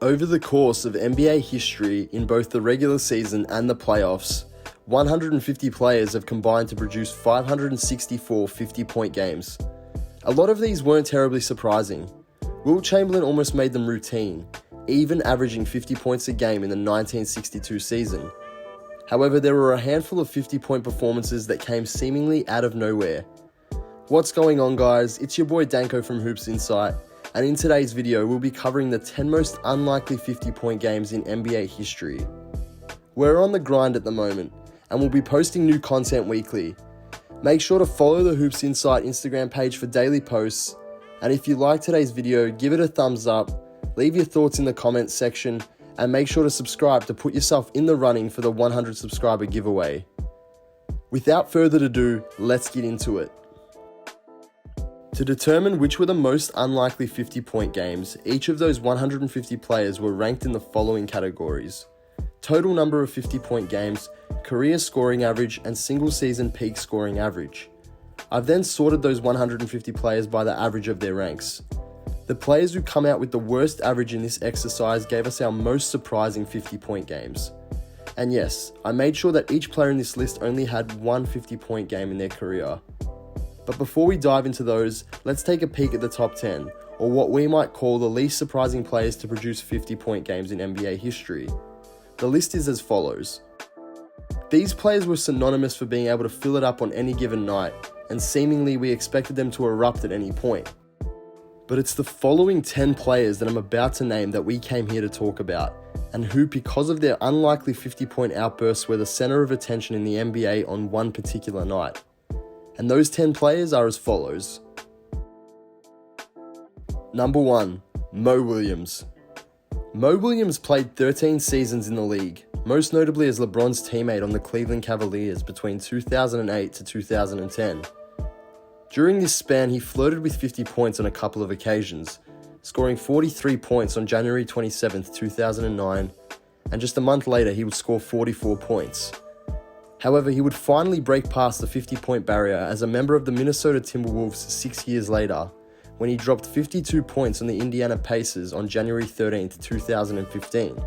Over the course of NBA history in both the regular season and the playoffs, 150 players have combined to produce 564 50-point games. A lot of these weren't terribly surprising. Wilt Chamberlain almost made them routine, even averaging 50 points a game in the 1962 season. However, there were a handful of 50-point performances that came seemingly out of nowhere. What's going on, guys? It's your boy Danko from Hoops Insight, and in today's video we'll be covering the 10 most unlikely 50-point games in NBA history. We're on the grind at the moment, and we'll be posting new content weekly. Make sure to follow the Hoops Insight Instagram page for daily posts, and if you like today's video, give it a thumbs up, leave your thoughts in the comments section, and make sure to subscribe to put yourself in the running for the 100 subscriber giveaway. Without further ado, let's get into it. To determine which were the most unlikely 50-point games, each of those 150 players were ranked in the following categories: total number of 50-point games, career scoring average, and single season peak scoring average. I've then sorted those 150 players by the average of their ranks. The players who come out with the worst average in this exercise gave us our most surprising 50-point games. And yes, I made sure that each player in this list only had one 50-point game in their career. But before we dive into those, let's take a peek at the top 10, or what we might call the least surprising players to produce 50-point games in NBA history. The list is as follows. These players were synonymous for being able to fill it up on any given night, and seemingly we expected them to erupt at any point. But it's the following 10 players that I'm about to name that we came here to talk about, and who, because of their unlikely 50-point outbursts, were the center of attention in the NBA on one particular night. And those 10 players are as follows. Number 1, Mo Williams. Mo Williams played 13 seasons in the league, most notably as LeBron's teammate on the Cleveland Cavaliers between 2008 to 2010. During this span, he flirted with 50 points on a couple of occasions, scoring 43 points on January 27, 2009, and just a month later he would score 44 points. However, he would finally break past the 50-point barrier as a member of the Minnesota Timberwolves 6 years later, when he dropped 52 points on the Indiana Pacers on January 13, 2015.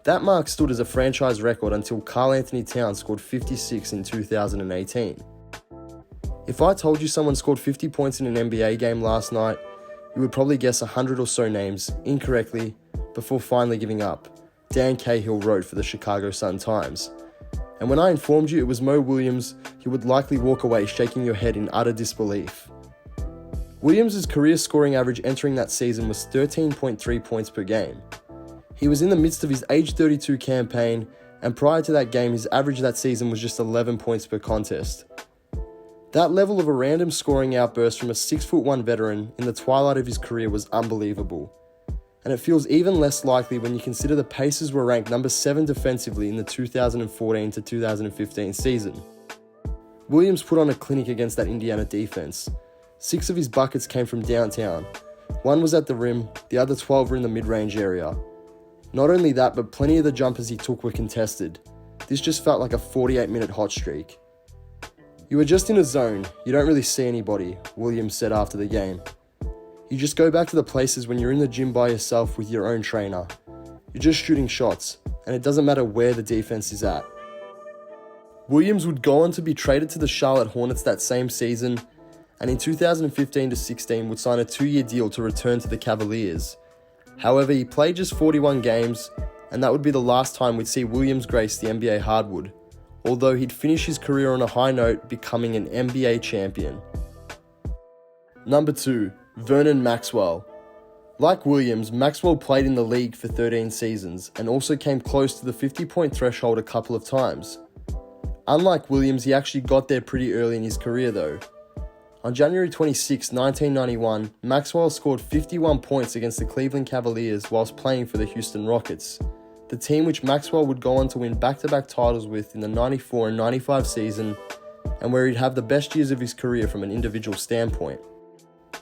That mark stood as a franchise record until Karl Anthony Towns scored 56 in 2018. If I told you someone scored 50 points in an NBA game last night, you would probably guess 100 or so names incorrectly before finally giving up. Dan Cahill wrote for the Chicago Sun-Times. And when I informed you it was Mo Williams, you would likely walk away shaking your head in utter disbelief. Williams' career scoring average entering that season was 13.3 points per game. He was in the midst of his age 32 campaign, and prior to that game his average that season was just 11 points per contest. That level of a random scoring outburst from a 6'1" veteran in the twilight of his career was unbelievable. And it feels even less likely when you consider the Pacers were ranked number 7 defensively in the 2014 to 2015 season. Williams put on a clinic against that Indiana defense. 6 of his buckets came from downtown. 1 was at the rim, the other 12 were in the mid-range area. Not only that, but plenty of the jumpers he took were contested. This just felt like a 48-minute hot streak. "You are just in a zone, you don't really see anybody," Williams said after the game. "You just go back to the places when you're in the gym by yourself with your own trainer. You're just shooting shots, and it doesn't matter where the defense is at." Williams would go on to be traded to the Charlotte Hornets that same season, and in 2015-16 would sign a 2-year deal to return to the Cavaliers. However, he played just 41 games, and that would be the last time we'd see Williams grace the NBA hardwood, although he'd finish his career on a high note, becoming an NBA champion. Number 2, Vernon Maxwell. Like Williams, Maxwell played in the league for 13 seasons and also came close to the 50-point threshold a couple of times. Unlike Williams, he actually got there pretty early in his career though. On January 26, 1991, Maxwell scored 51 points against the Cleveland Cavaliers whilst playing for the Houston Rockets, the team which Maxwell would go on to win back-to-back titles with in the 94 and 95 season, and where he'd have the best years of his career from an individual standpoint.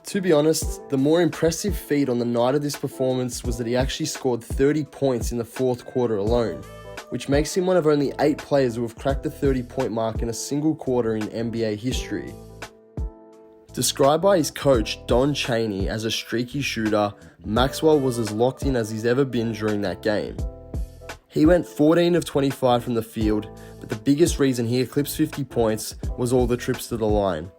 To be honest, the more impressive feat on the night of this performance was that he actually scored 30 points in the fourth quarter alone, which makes him one of only 8 players who have cracked the 30-point mark in a single quarter in NBA history. Described by his coach Don Chaney as a streaky shooter, Maxwell was as locked in as he's ever been during that game. He went 14 of 25 from the field, but the biggest reason he eclipsed 50 points was all the trips to the line.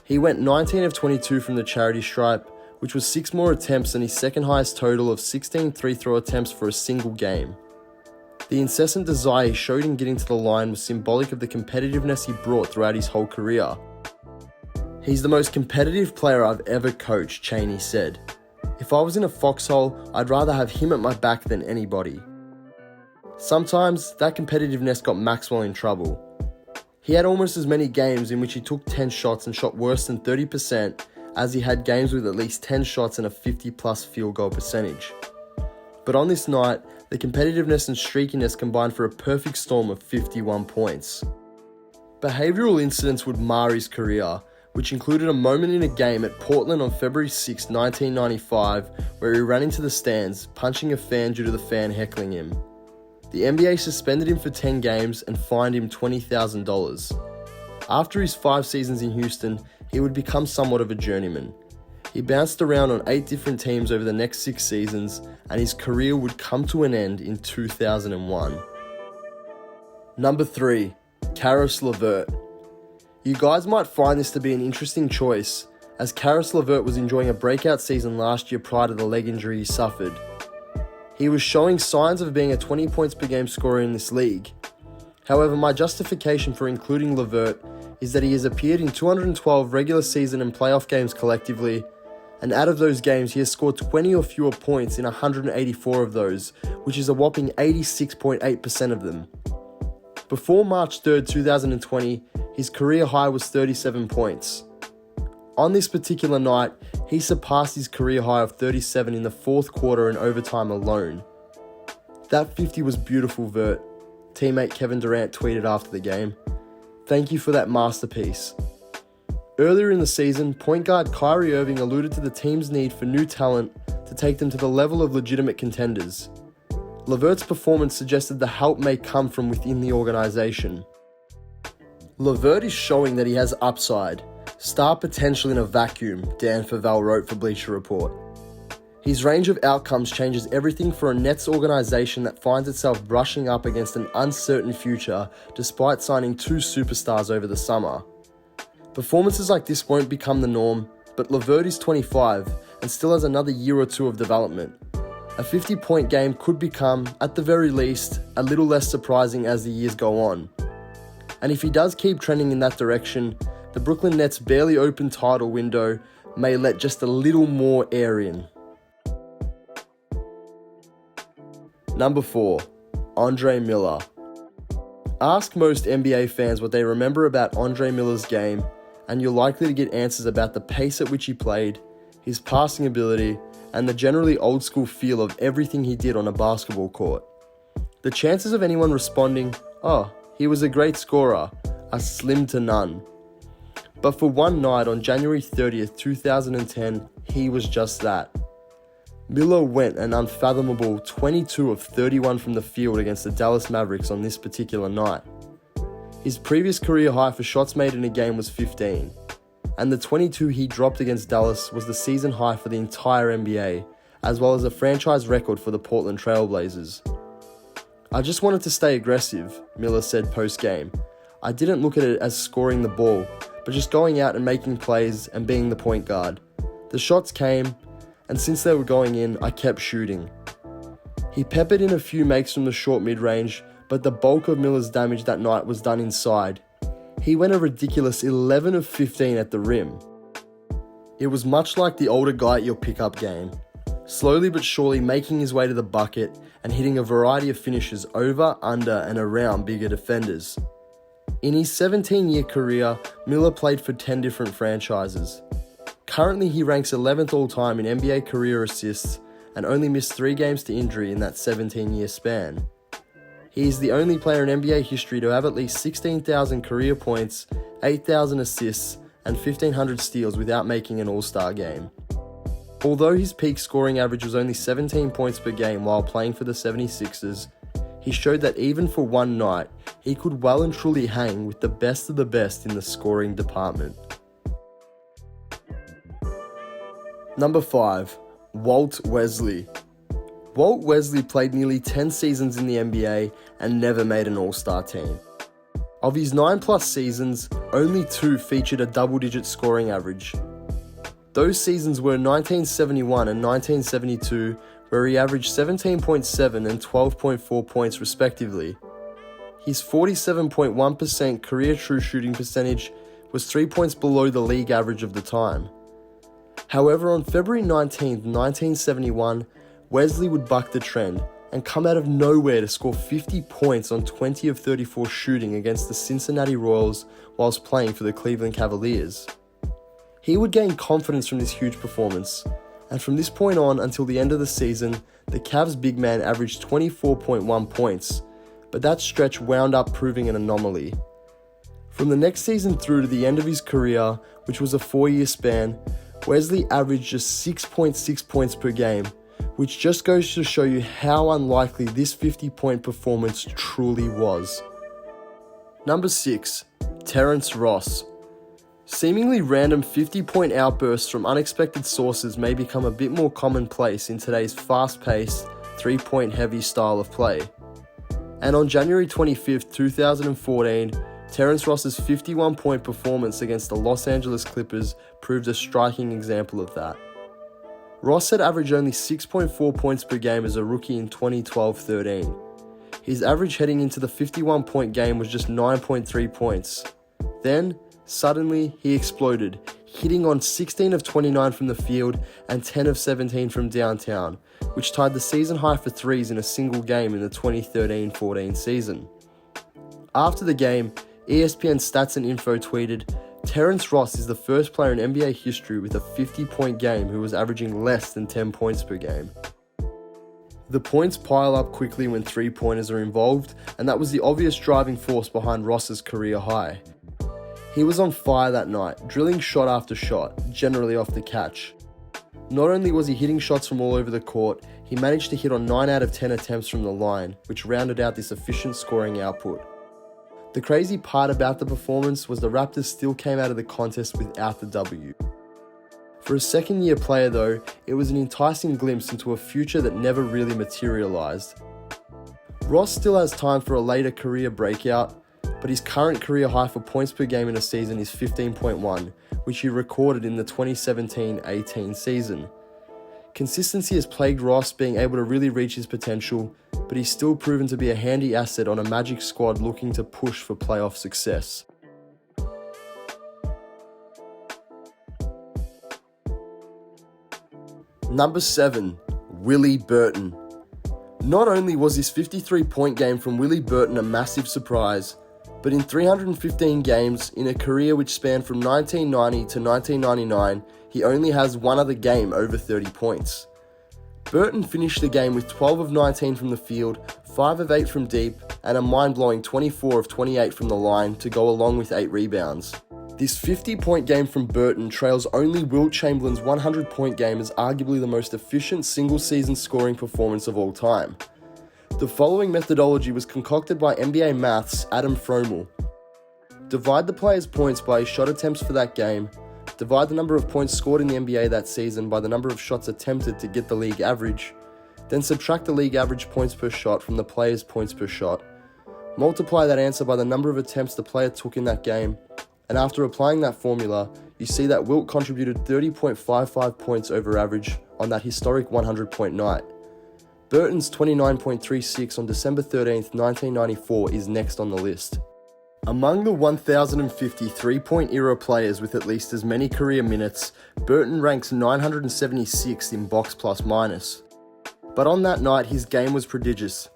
He went 19 of 22 from the charity stripe, which was 6 more attempts than his second highest total of 16 free-throw attempts for a single game. The incessant desire he showed in getting to the line was symbolic of the competitiveness he brought throughout his whole career. "He's the most competitive player I've ever coached," Chaney said. "If I was in a foxhole, I'd rather have him at my back than anybody." Sometimes, that competitiveness got Maxwell in trouble. He had almost as many games in which he took 10 shots and shot worse than 30% as he had games with at least 10 shots and a 50-plus field goal percentage. But on this night, the competitiveness and streakiness combined for a perfect storm of 51 points. Behavioural incidents would mar his career, which included a moment in a game at Portland on February 6, 1995, where he ran into the stands, punching a fan due to the fan heckling him. The NBA suspended him for 10 games and fined him $20,000. After his 5 seasons in Houston, he would become somewhat of a journeyman. He bounced around on 8 different teams over the next 6 seasons, and his career would come to an end in 2001. Number 3. CARIS LEVERT. You guys might find this to be an interesting choice, as CARIS LEVERT was enjoying a breakout season last year prior to the leg injury he suffered. He was showing signs of being a 20 points per game scorer in this league. However, my justification for including LEVERT is that he has appeared in 212 regular season and playoff games collectively, and out of those games he has scored 20 or fewer points in 184 of those, which is a whopping 86.8% of them. Before March 3rd, 2020, his career high was 37 points. On this particular night, he surpassed his career high of 37 in the fourth quarter and overtime alone. "That 50 was beautiful, Vert," teammate Kevin Durant tweeted after the game. "Thank you for that masterpiece." Earlier in the season, point guard Kyrie Irving alluded to the team's need for new talent to take them to the level of legitimate contenders. LeVert's performance suggested the help may come from within the organization. LEVERT is showing that he has upside. Star potential in a vacuum, Dan Favale wrote for Bleacher Report. His range of outcomes changes everything for a Nets organization that finds itself brushing up against an uncertain future despite signing 2 superstars over the summer. Performances like this won't become the norm, but LEVERT is 25 and still has another year or 2 of development. A 50-point game could become, at the very least, a little less surprising as the years go on. And if he does keep trending in that direction, the Brooklyn Nets' barely open title window may let just a little more air in. Number 4. Andre Miller. Ask most NBA fans what they remember about Andre Miller's game, and you're likely to get answers about the pace at which he played, his passing ability, and the generally old-school feel of everything he did on a basketball court. The chances of anyone responding, "Oh, he was a great scorer," are slim to none. But for one night on January 30th, 2010, he was just that. Miller went an unfathomable 22 of 31 from the field against the Dallas Mavericks on this particular night. His previous career high for shots made in a game was 15, and the 22 he dropped against Dallas was the season high for the entire NBA, as well as a franchise record for the Portland Trail Blazers. "I just wanted to stay aggressive," Miller said post-game. "I didn't look at it as scoring the ball, but just going out and making plays and being the point guard. The shots came, and since they were going in, I kept shooting." He peppered in a few makes from the short mid-range, but the bulk of Miller's damage that night was done inside. He went a ridiculous 11 of 15 at the rim. It was much like the older guy at your pickup game, slowly but surely making his way to the bucket and hitting a variety of finishes over, under, and around bigger defenders. In his 17-year career, Miller played for 10 different franchises. Currently, he ranks 11th all-time in NBA career assists and only missed 3 games to injury in that 17-year span. He is the only player in NBA history to have at least 16,000 career points, 8,000 assists, and 1,500 steals without making an All-Star game. Although his peak scoring average was only 17 points per game while playing for the 76ers, he showed that even for one night, he could well and truly hang with the best of the best in the scoring department. Number 5. Wilt Wesley. Wilt Wesley played nearly 10 seasons in the NBA and never made an All-Star team. Of his 9+ seasons, only 2 featured a double-digit scoring average. Those seasons were 1971 and 1972, where he averaged 17.7 and 12.4 points respectively. His 47.1% career true shooting percentage was 3 points below the league average of the time. However, on February 19, 1971, Wesley would buck the trend and come out of nowhere to score 50 points on 20 of 34 shooting against the Cincinnati Royals whilst playing for the Cleveland Cavaliers. He would gain confidence from this huge performance, and from this point on until the end of the season, the Cavs big man averaged 24.1 points, but that stretch wound up proving an anomaly. From the next season through to the end of his career, which was a 4-year span, Wesley averaged just 6.6 points per game, which just goes to show you how unlikely this 50-point performance truly was. Number 6. Terrence Ross. Seemingly random 50-point outbursts from unexpected sources may become a bit more commonplace in today's fast-paced, 3-point heavy style of play. And on January 25, 2014, Terrence Ross's 51-point performance against the Los Angeles Clippers proved a striking example of that. Ross had averaged only 6.4 points per game as a rookie in 2012-13. His average heading into the 51-point game was just 9.3 points. Then, suddenly, he exploded, hitting on 16 of 29 from the field and 10 of 17 from downtown, which tied the season high for threes in a single game in the 2013-14 season. After the game, ESPN Stats and Info tweeted, "Terrence Ross is the first player in NBA history with a 50-point game who was averaging less than 10 points per game." The points pile up quickly when 3-pointers are involved, and that was the obvious driving force behind Ross's career high. He was on fire that night, drilling shot after shot, generally off the catch. Not only was he hitting shots from all over the court, he managed to hit on 9 out of 10 attempts from the line, which rounded out this efficient scoring output. The crazy part about the performance was the Raptors still came out of the contest without the W. For a second-year player though, it was an enticing glimpse into a future that never really materialized. Ross still has time for a later career breakout, but his current career high for points per game in a season is 15.1, which he recorded in the 2017-18 season. Consistency has plagued Ross, being able to really reach his potential, but he's still proven to be a handy asset on a Magic squad looking to push for playoff success. Number 7. Willie Burton. Not only was his 53-point game from Willie Burton a massive surprise, but in 315 games in a career which spanned from 1990 to 1999, he only has one other game over 30 points. Burton finished the game with 12 of 19 from the field, 5 of 8 from deep, and a mind-blowing 24 of 28 from the line to go along with 8 rebounds. This 50-point game from Burton trails only Wilt Chamberlain's 100-point game as arguably the most efficient single-season scoring performance of all time. The following methodology was concocted by NBA Math's Adam Fromel. Divide the player's points by his shot attempts for that game, divide the number of points scored in the NBA that season by the number of shots attempted to get the league average, then subtract the league average points per shot from the player's points per shot. Multiply that answer by the number of attempts the player took in that game, and after applying that formula, you see that Wilt contributed 30.55 points over average on that historic 100-point night. Burton's 29.36 on December 13th, 1994 is next on the list. Among the 1,050 three-point era players with at least as many career minutes, Burton ranks 976th in box plus minus. But on that night, his game was prodigious.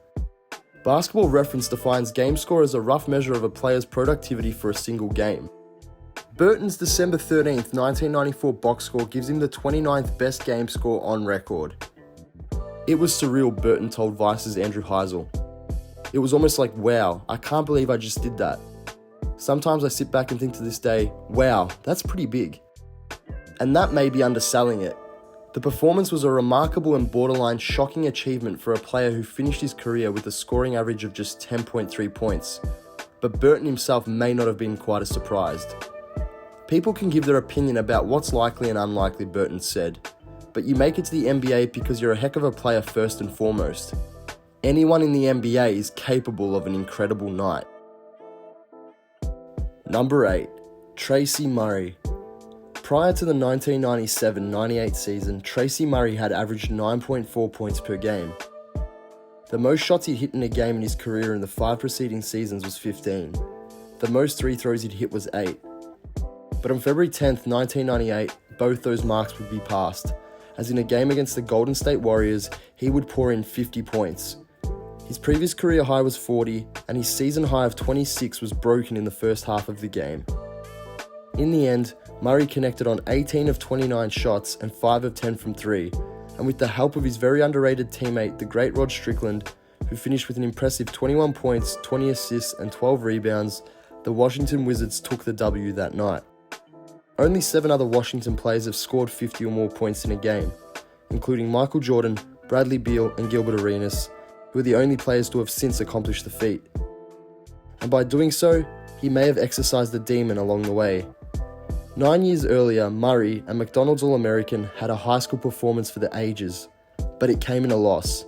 Basketball Reference defines game score as a rough measure of a player's productivity for a single game. Burton's December 13th, 1994 box score gives him the 29th best game score on record. It was surreal, Burton told Vice's Andrew Heisel. It was almost like, wow, I can't believe I just did that. Sometimes I sit back and think to this day, wow, that's pretty big. And that may be underselling it. The performance was a remarkable and borderline shocking achievement for a player who finished his career with a scoring average of just 10.3 points. But Burton himself may not have been quite as surprised. People can give their opinion about what's likely and unlikely, Burton said. but you make it to the NBA because you're a heck of a player first and foremost. Anyone in the NBA is capable of an incredible night. Number 8. Tracy Murray. Prior to the 1997-98 season, Tracy Murray had averaged 9.4 points per game. The most shots he'd hit in a game in his career in the 5 preceding seasons was 15. The most free throws he'd hit was 8. But on February 10th, 1998, both those marks would be passed, as in a game against the Golden State Warriors, he would pour in 50 points. His previous career high was 40, and his season high of 26 was broken in the first half of the game. In the end, Murray connected on 18 of 29 shots and 5 of 10 from 3, and with the help of his very underrated teammate, the great Rod Strickland, who finished with an impressive 21 points, 20 assists and 12 rebounds, the Washington Wizards took the W that night. Only 7 other Washington players have scored 50 or more points in a game, including Michael Jordan, Bradley Beal and Gilbert Arenas, who are the only players to have since accomplished the feat. And by doing so, he may have exercised the demon along the way. 9 years earlier, Murray, a McDonald's All-American, had a high school performance for the ages, but it came in a loss.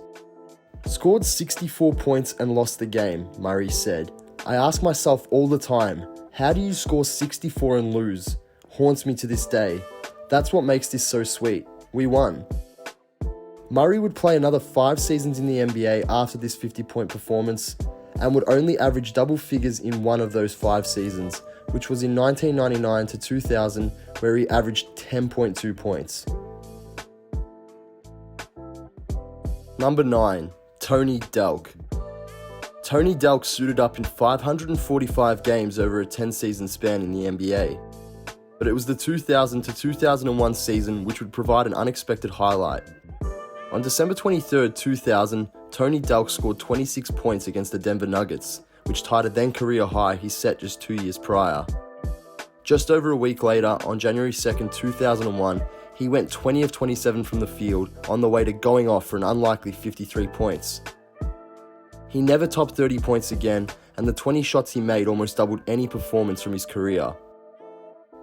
"Scored 64 points and lost the game," Murray said. "I ask myself all the time, how do you score 64 and lose? Haunts me to this day. That's what makes this so sweet. We won." Murray would play another 5 seasons in the NBA after this 50-point performance, and would only average double figures in one of those 5 seasons, which was in 1999 to 2000, where he averaged 10.2 points. Number 9. Tony DELK. Tony DELK suited up in 545 games over a 10-season span in the NBA. But it was the 2000 to 2001 season which would provide an unexpected highlight. On December 23, 2000, Tony DELK scored 26 points against the Denver Nuggets, which tied a then-career high he set just 2 years prior. Just over a week later, on January 2, 2001, he went 20 of 27 from the field, on the way to going off for an unlikely 53 points. He never topped 30 points again, and the 20 shots he made almost doubled any performance from his career.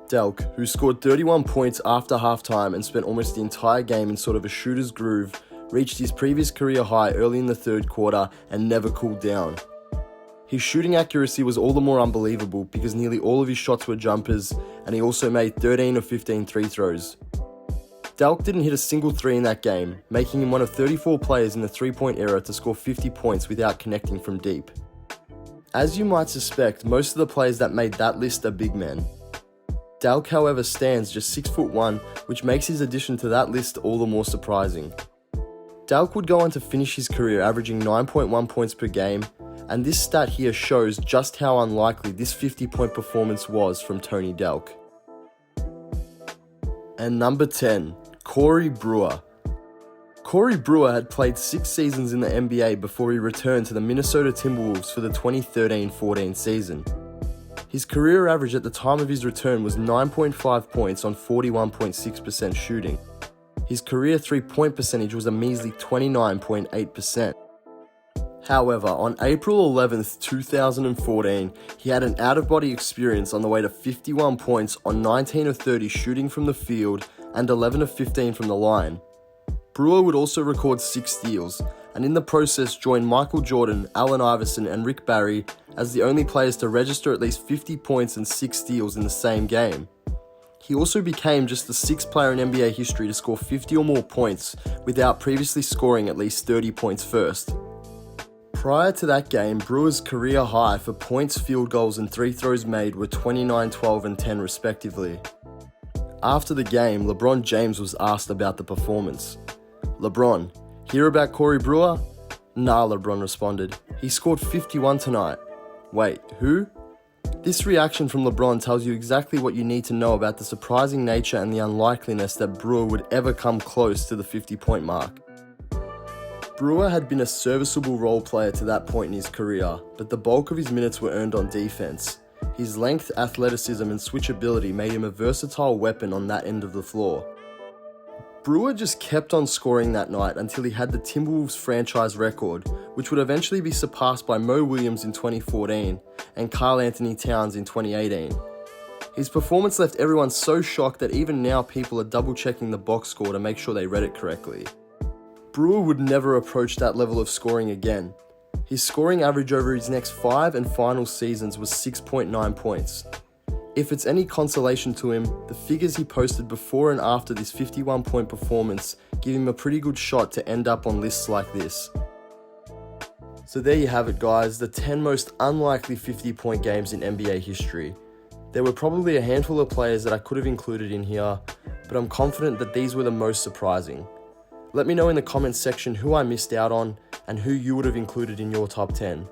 DELK, who scored 31 points after halftime and spent almost the entire game in sort of a shooter's groove, reached his previous career high early in the third quarter and never cooled down. His shooting accuracy was all the more unbelievable because nearly all of his shots were jumpers, and he also made 13 of 15 free throws. DELK didn't hit a single 3 in that game, making him one of 34 players in the 3-point era to score 50 points without connecting from deep. As you might suspect, most of the players that made that list are big men. DELK, however, stands just 6'1", which makes his addition to that list all the more surprising. DELK would go on to finish his career averaging 9.1 points per game, and this stat here shows just how unlikely this 50-point performance was from Tony DELK. And number 10, Corey Brewer. Corey Brewer had played 6 seasons in the NBA before he returned to the Minnesota Timberwolves for the 2013-14 season. His career average at the time of his return was 9.5 points on 41.6% shooting. His career 3-point percentage was a measly 29.8%. However, on April 11, 2014, he had an out-of-body experience on the way to 51 points on 19 of 30 shooting from the field and 11 of 15 from the line. Brewer would also record 6 steals, and in the process joined Michael Jordan, Allen Iverson and Rick Barry as the only players to register at least 50 points and 6 steals in the same game. He also became just the 6th player in NBA history to score 50 or more points without previously scoring at least 30 points first. Prior to that game, Brewer's career high for points, field goals and 3 throws made were 29, 12 and 10 respectively. After the game, LeBron James was asked about the performance. "LeBron, hear about Corey Brewer?" "Nah," LeBron responded. "He scored 51 tonight." "Wait, who?" This reaction from LeBron tells you exactly what you need to know about the surprising nature and the unlikeliness that Brewer would ever come close to the 50-point mark. Brewer had been a serviceable role player to that point in his career, but the bulk of his minutes were earned on defense. His length, athleticism and switchability made him a versatile weapon on that end of the floor. Brewer just kept on scoring that night until he had the Timberwolves franchise record, which would eventually be surpassed by Mo Williams in 2014 and Karl Anthony Towns in 2018. His performance left everyone so shocked that even now people are double checking the box score to make sure they read it correctly. Brewer would never approach that level of scoring again. His scoring average over his next 5 and final seasons was 6.9 points. If it's any consolation to him, the figures he posted before and after this 51-point performance give him a pretty good shot to end up on lists like this. So there you have it guys, the 10 most unlikely 50-point games in NBA history. There were probably a handful of players that I could have included in here, but I'm confident that these were the most surprising. Let me know in the comments section who I missed out on and who you would have included in your top 10.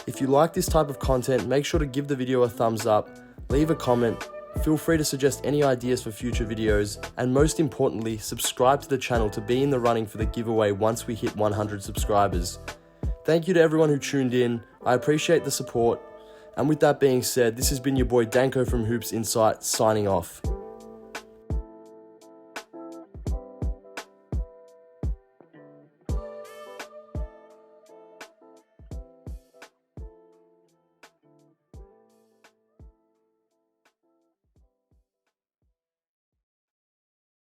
If you like this type of content, make sure to give the video a thumbs up, leave a comment, feel free to suggest any ideas for future videos, and most importantly, subscribe to the channel to be in the running for the giveaway once we hit 100 subscribers. Thank you to everyone who tuned in, I appreciate the support, and with that being said, this has been your boy Danko from Hoops Insight signing off.